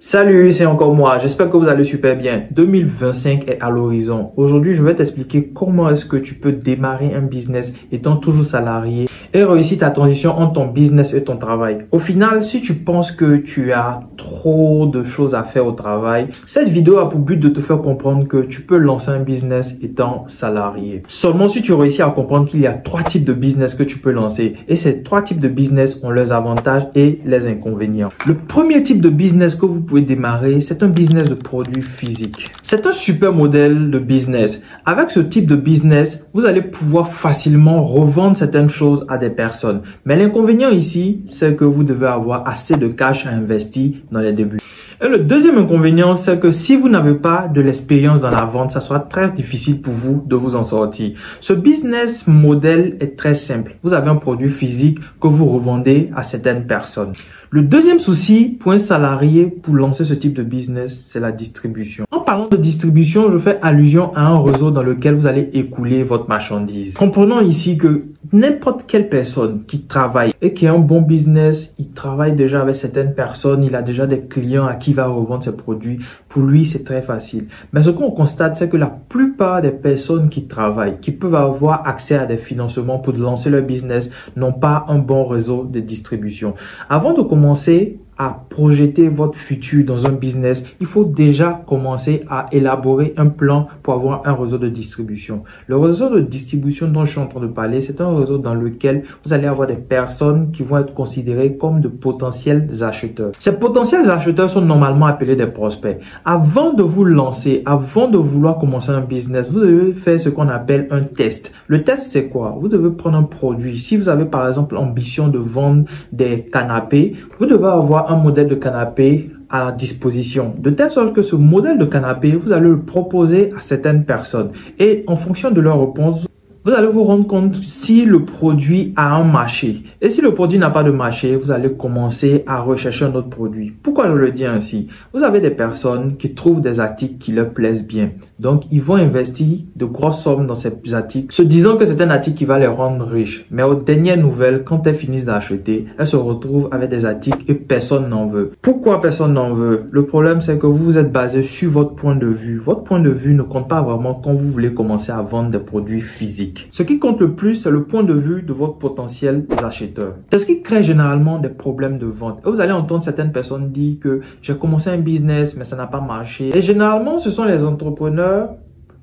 Salut, c'est encore moi. J'espère que vous allez super bien. 2025 est à l'horizon. Aujourd'hui, je vais t'expliquer comment est-ce que tu peux démarrer un business étant toujours salarié et réussir ta transition entre ton business et ton travail. Au final, si tu penses que tu as trop de choses à faire au travail, cette vidéo a pour but de te faire comprendre que tu peux lancer un business étant salarié. Seulement si tu réussis à comprendre qu'il y a 3 types de business que tu peux lancer et ces 3 types de business ont leurs avantages et les inconvénients. Le premier type de business que vous pouvez démarrer, c'est un business de produits physiques. C'est un super modèle de business. Avec ce type de business, vous allez pouvoir facilement revendre certaines choses à des personnes. Mais l'inconvénient ici, c'est que vous devez avoir assez de cash à investir dans les débuts. Et le deuxième inconvénient, c'est que si vous n'avez pas de l'expérience dans la vente, ça sera très difficile pour vous de vous en sortir. Ce business model est très simple. Vous avez un produit physique que vous revendez à certaines personnes. Le deuxième souci pour un salarié pour lancer ce type de business, c'est la distribution. En parlant de distribution, je fais allusion à un réseau dans lequel vous allez écouler votre marchandise. Comprenons ici que n'importe quelle personne qui travaille et qui a un bon business, il travaille déjà avec certaines personnes, il a déjà des clients à qui il va revendre ses produits. Pour lui, c'est très facile. Mais ce qu'on constate, c'est que la plupart des personnes qui travaillent, qui peuvent avoir accès à des financements pour lancer leur business, n'ont pas un bon réseau de distribution. Avant de commencer à projeter votre futur dans un business, il faut déjà commencer à élaborer un plan pour avoir un réseau de distribution. Le réseau de distribution dont je suis en train de parler, c'est un réseau dans lequel vous allez avoir des personnes qui vont être considérées comme de potentiels acheteurs. Ces potentiels acheteurs sont normalement appelés des prospects. Avant de vous lancer, avant de vouloir commencer un business, vous devez faire ce qu'on appelle un test. Le test, c'est quoi? Vous devez prendre un produit. Si vous avez par exemple l'ambition de vendre des canapés, vous devez avoir un modèle de canapé à disposition, de telle sorte que ce modèle de canapé, vous allez le proposer à certaines personnes et en fonction de leur réponse, vous allez vous rendre compte si le produit a un marché. Et si le produit n'a pas de marché, vous allez commencer à rechercher un autre produit. Pourquoi je le dis ainsi? Vous avez des personnes qui trouvent des articles qui leur plaisent bien. Donc, ils vont investir de grosses sommes dans ces articles, se disant que c'est un article qui va les rendre riches. Mais aux dernières nouvelles, quand elles finissent d'acheter, elles se retrouvent avec des articles et personne n'en veut. Pourquoi personne n'en veut? Le problème, c'est que vous êtes basé sur votre point de vue. Votre point de vue ne compte pas vraiment quand vous voulez commencer à vendre des produits physiques. Ce qui compte le plus, c'est le point de vue de votre potentiel acheteur. C'est ce qui crée généralement des problèmes de vente. Et vous allez entendre certaines personnes dire que j'ai commencé un business, mais ça n'a pas marché. Et généralement, ce sont les entrepreneurs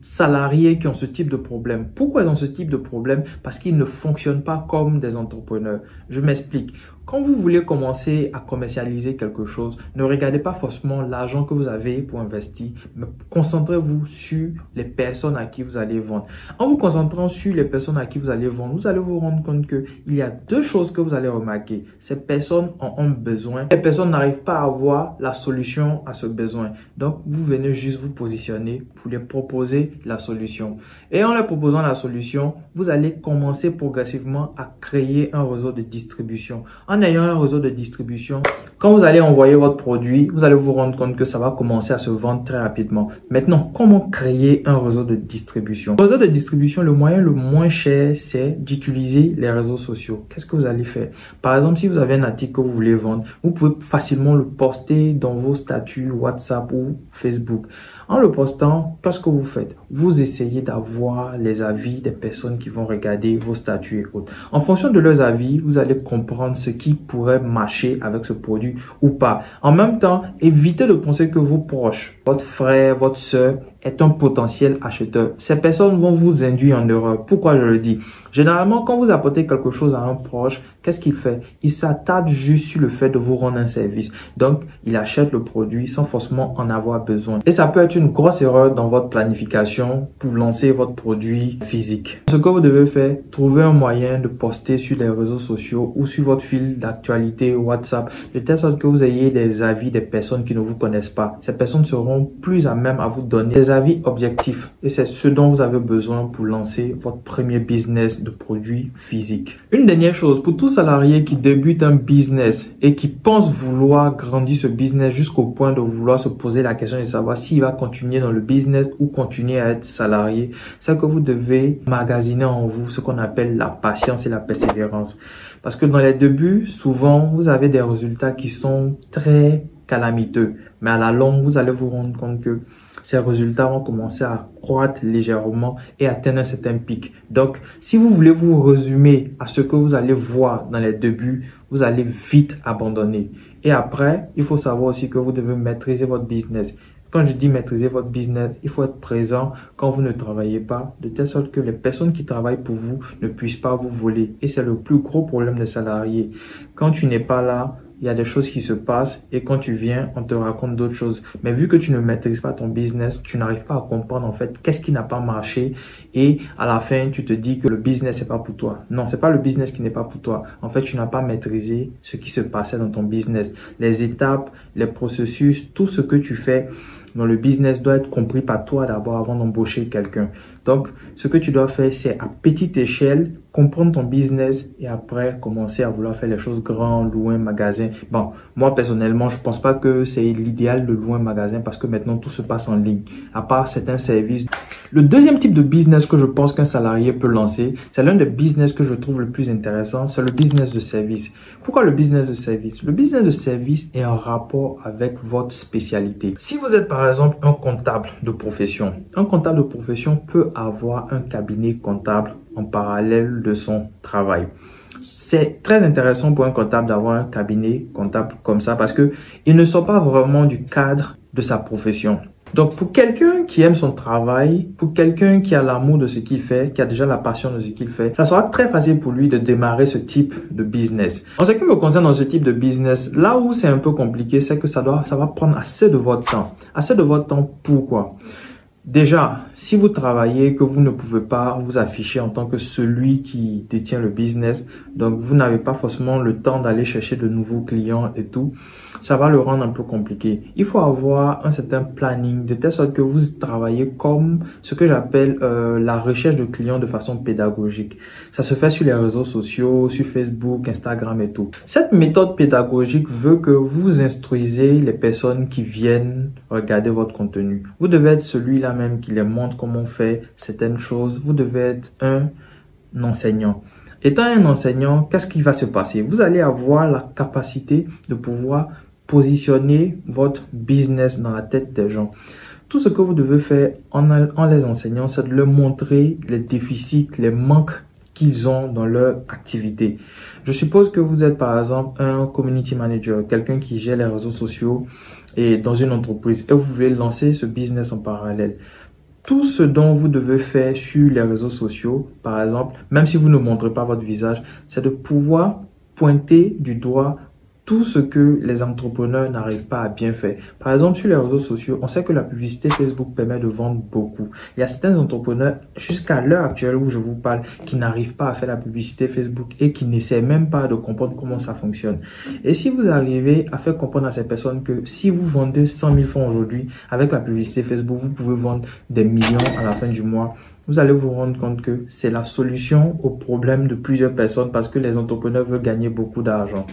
salariés qui ont ce type de problème. Pourquoi ils ont ce type de problème? Parce qu'ils ne fonctionnent pas comme des entrepreneurs. Je m'explique. Quand vous voulez commencer à commercialiser quelque chose, ne regardez pas forcément l'argent que vous avez pour investir, mais concentrez-vous sur les personnes à qui vous allez vendre. En vous concentrant sur les personnes à qui vous allez vendre, vous allez vous rendre compte qu'il y a 2 choses que vous allez remarquer. Ces personnes en ont besoin. Les personnes n'arrivent pas à avoir la solution à ce besoin. Donc, vous venez juste vous positionner pour les proposer la solution. Et en leur proposant la solution, vous allez commencer progressivement à créer un réseau de distribution. En ayant un réseau de distribution, quand vous allez envoyer votre produit, vous allez vous rendre compte que ça va commencer à se vendre très rapidement. Maintenant, comment créer un réseau de distribution? Le réseau de distribution, le moyen le moins cher, c'est d'utiliser les réseaux sociaux. Qu'est-ce que vous allez faire? Par exemple, si vous avez un article que vous voulez vendre, vous pouvez facilement le poster dans vos statuts WhatsApp ou Facebook. En le postant, qu'est-ce que vous faites? Vous essayez d'avoir les avis des personnes qui vont regarder vos statuts et autres. En fonction de leurs avis, vous allez comprendre ce qui pourrait marcher avec ce produit ou pas. En même temps, évitez de penser que vos proches, votre frère, votre soeur, est un potentiel acheteur. Ces personnes vont vous induire en erreur. Pourquoi je le dis? Généralement, quand vous apportez quelque chose à un proche, qu'est-ce qu'il fait? Il s'attarde juste sur le fait de vous rendre un service. Donc, il achète le produit sans forcément en avoir besoin. Et ça peut être une grosse erreur dans votre planification pour lancer votre produit physique. Ce que vous devez faire, trouver un moyen de poster sur les réseaux sociaux ou sur votre fil d'actualité WhatsApp, de telle sorte que vous ayez des avis des personnes qui ne vous connaissent pas. Ces personnes seront plus à même à vous donner des avis objectifs et c'est ce dont vous avez besoin pour lancer votre premier business de produits physiques. Une dernière chose, pour tout salarié qui débute un business et qui pense vouloir grandir ce business jusqu'au point de vouloir se poser la question de savoir s'il va continuer dans le business ou continuer à être salarié, c'est que vous devez magasiner en vous ce qu'on appelle la patience et la persévérance. Parce que dans les débuts, souvent, vous avez des résultats qui sont très calamiteux. Mais à la longue, vous allez vous rendre compte que ces résultats vont commencer à croître légèrement et atteindre un certain pic. Donc, si vous voulez vous résumer à ce que vous allez voir dans les débuts, vous allez vite abandonner. Et après, il faut savoir aussi que vous devez maîtriser votre business. Quand je dis maîtriser votre business, il faut être présent quand vous ne travaillez pas, de telle sorte que les personnes qui travaillent pour vous ne puissent pas vous voler. Et c'est le plus gros problème des salariés. Quand tu n'es pas là, il y a des choses qui se passent et quand tu viens, on te raconte d'autres choses. Mais vu que tu ne maîtrises pas ton business, tu n'arrives pas à comprendre en fait qu'est-ce qui n'a pas marché et à la fin, tu te dis que le business n'est pas pour toi. Non, c'est pas le business qui n'est pas pour toi. En fait, tu n'as pas maîtrisé ce qui se passait dans ton business. Les étapes, les processus, tout ce que tu fais dans le business doit être compris par toi d'abord avant d'embaucher quelqu'un. Donc, ce que tu dois faire, c'est à petite échelle, comprendre ton business et après commencer à vouloir faire les choses grand, louer un magasin. Bon, moi personnellement, je pense pas que c'est l'idéal de louer un magasin parce que maintenant tout se passe en ligne, à part certains services. Le deuxième type de business que je pense qu'un salarié peut lancer, c'est l'un des business que je trouve le plus intéressant, c'est le business de service. Pourquoi le business de service? Le business de service est en rapport avec votre spécialité. Si vous êtes par exemple un comptable de profession, un comptable de profession peut avoir un cabinet comptable en parallèle de son travail. C'est très intéressant pour un comptable d'avoir un cabinet comptable comme ça parce que il ne sort pas vraiment du cadre de sa profession. Donc, pour quelqu'un qui aime son travail, pour quelqu'un qui a l'amour de ce qu'il fait, qui a déjà la passion de ce qu'il fait, ça sera très facile pour lui de démarrer ce type de business. En ce qui me concerne dans ce type de business, là où c'est un peu compliqué, c'est que ça va prendre assez de votre temps. Assez de votre temps, pourquoi? Déjà, si vous travaillez, que vous ne pouvez pas vous afficher en tant que celui qui détient le business, donc vous n'avez pas forcément le temps d'aller chercher de nouveaux clients et tout, ça va le rendre un peu compliqué. Il faut avoir un certain planning de telle sorte que vous travaillez comme ce que j'appelle la recherche de clients de façon pédagogique. Ça se fait sur les réseaux sociaux, sur Facebook, Instagram et tout. Cette méthode pédagogique veut que vous instruisez les personnes qui viennent regarder votre contenu. Vous devez être celui-là même qui les montre comment on fait certaines choses. Vous devez être un enseignant. Étant un enseignant, qu'est-ce qui va se passer? Vous allez avoir la capacité de pouvoir positionner votre business dans la tête des gens. Tout ce que vous devez faire en les enseignant, c'est de leur montrer les déficits, les manques qu'ils ont dans leur activité. Je suppose que vous êtes par exemple un community manager, quelqu'un qui gère les réseaux sociaux et dans une entreprise et vous voulez lancer ce business en parallèle. Tout ce dont vous devez faire sur les réseaux sociaux, par exemple, même si vous ne montrez pas votre visage, c'est de pouvoir pointer du doigt tout ce que les entrepreneurs n'arrivent pas à bien faire. Par exemple, sur les réseaux sociaux, on sait que la publicité Facebook permet de vendre beaucoup. Il y a certains entrepreneurs, jusqu'à l'heure actuelle où je vous parle, qui n'arrivent pas à faire la publicité Facebook et qui n'essaient même pas de comprendre comment ça fonctionne. Et si vous arrivez à faire comprendre à ces personnes que si vous vendez 100 000 francs aujourd'hui, avec la publicité Facebook, vous pouvez vendre des millions à la fin du mois, vous allez vous rendre compte que c'est la solution au problème de plusieurs personnes parce que les entrepreneurs veulent gagner beaucoup d'argent.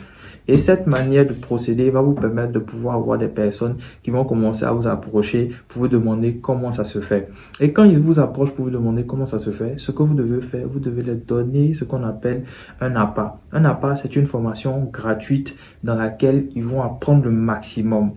Et cette manière de procéder va vous permettre de pouvoir avoir des personnes qui vont commencer à vous approcher pour vous demander comment ça se fait. Et quand ils vous approchent pour vous demander comment ça se fait, ce que vous devez faire, vous devez leur donner ce qu'on appelle un appât. Un appât, c'est une formation gratuite dans laquelle ils vont apprendre le maximum.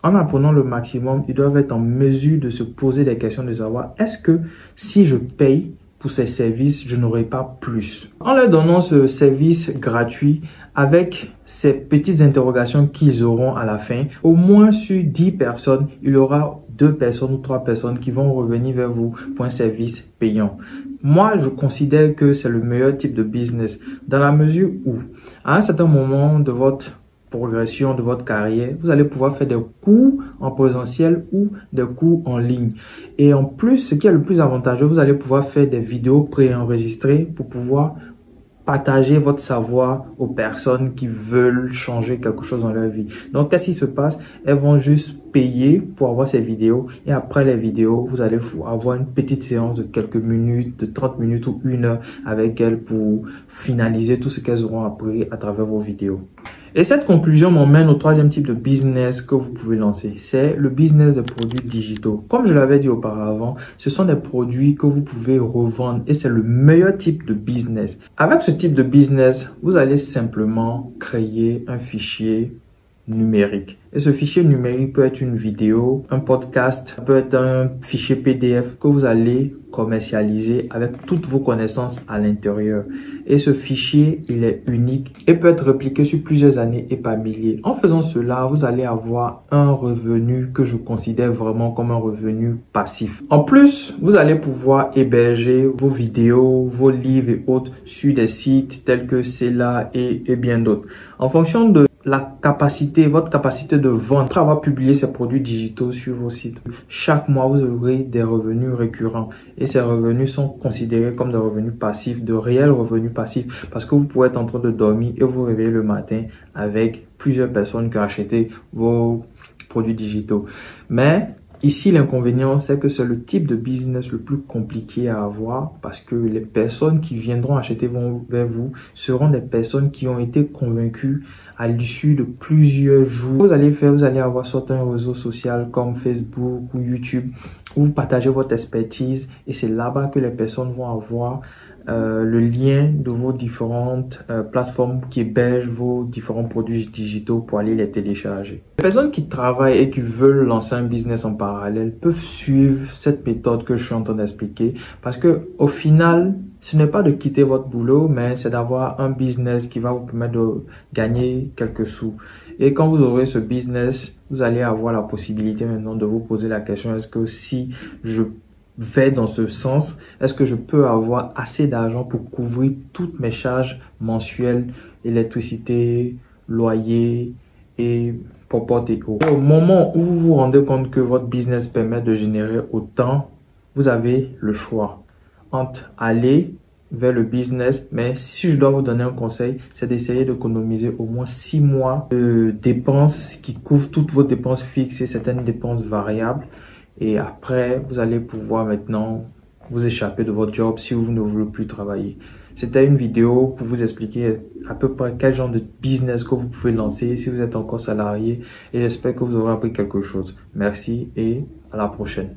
En apprenant le maximum, ils doivent être en mesure de se poser des questions, de savoir est-ce que si je paye pour ces services, je n'aurai pas plus. En leur donnant ce service gratuit, avec ces petites interrogations qu'ils auront à la fin, au moins sur 10 personnes, il y aura 2 personnes ou 3 personnes qui vont revenir vers vous pour un service payant. Moi, je considère que c'est le meilleur type de business dans la mesure où, à un certain moment de votre progression de votre carrière, vous allez pouvoir faire des cours en présentiel ou des cours en ligne. Et en plus, ce qui est le plus avantageux, vous allez pouvoir faire des vidéos préenregistrées pour pouvoir partager votre savoir aux personnes qui veulent changer quelque chose dans leur vie. Donc, qu'est-ce qui se passe? Elles vont juste payer pour avoir ces vidéos et après les vidéos, vous allez avoir une petite séance de quelques minutes, de 30 minutes ou 1 heure avec elles pour finaliser tout ce qu'elles auront appris à travers vos vidéos. Et cette conclusion m'emmène au troisième type de business que vous pouvez lancer. C'est le business de produits digitaux. Comme je l'avais dit auparavant, ce sont des produits que vous pouvez revendre et c'est le meilleur type de business. Avec ce type de business, vous allez simplement créer un fichier numérique. Et ce fichier numérique peut être une vidéo, un podcast, peut être un fichier PDF que vous allez commercialiser avec toutes vos connaissances à l'intérieur. Et ce fichier, il est unique et peut être répliqué sur plusieurs années et par milliers. En faisant cela, vous allez avoir un revenu que je considère vraiment comme un revenu passif. En plus, vous allez pouvoir héberger vos vidéos, vos livres et autres sur des sites tels que Selar et bien d'autres. En fonction de votre capacité de vente, après avoir publié ces produits digitaux sur vos sites, chaque mois, vous aurez des revenus récurrents et ces revenus sont considérés comme des revenus passifs, de réels revenus passifs parce que vous pouvez être en train de dormir et vous réveiller le matin avec plusieurs personnes qui ont acheté vos produits digitaux. Mais ici, l'inconvénient, c'est que c'est le type de business le plus compliqué à avoir parce que les personnes qui viendront acheter vers vous seront des personnes qui ont été convaincues à l'issue de plusieurs jours. Vous allez avoir certains réseaux sociaux comme Facebook ou YouTube où vous partagez votre expertise et c'est là-bas que les personnes vont avoir le lien de vos différentes plateformes qui hébergent vos différents produits digitaux pour aller les télécharger. Les personnes qui travaillent et qui veulent lancer un business en parallèle peuvent suivre cette méthode que je suis en train d'expliquer parce que au final, ce n'est pas de quitter votre boulot, mais c'est d'avoir un business qui va vous permettre de gagner quelques sous. Et quand vous aurez ce business, vous allez avoir la possibilité maintenant de vous poser la question, est-ce que si je vais dans ce sens, est-ce que je peux avoir assez d'argent pour couvrir toutes mes charges mensuelles, électricité, loyer et popote et autres. Au moment où vous vous rendez compte que votre business permet de générer autant, vous avez le choix entre aller vers le business, mais si je dois vous donner un conseil, c'est d'essayer d'économiser au moins 6 mois de dépenses qui couvrent toutes vos dépenses fixes et certaines dépenses variables. Et après, vous allez pouvoir maintenant vous échapper de votre job si vous ne voulez plus travailler. C'était une vidéo pour vous expliquer à peu près quel genre de business que vous pouvez lancer si vous êtes encore salarié. Et j'espère que vous aurez appris quelque chose. Merci et à la prochaine.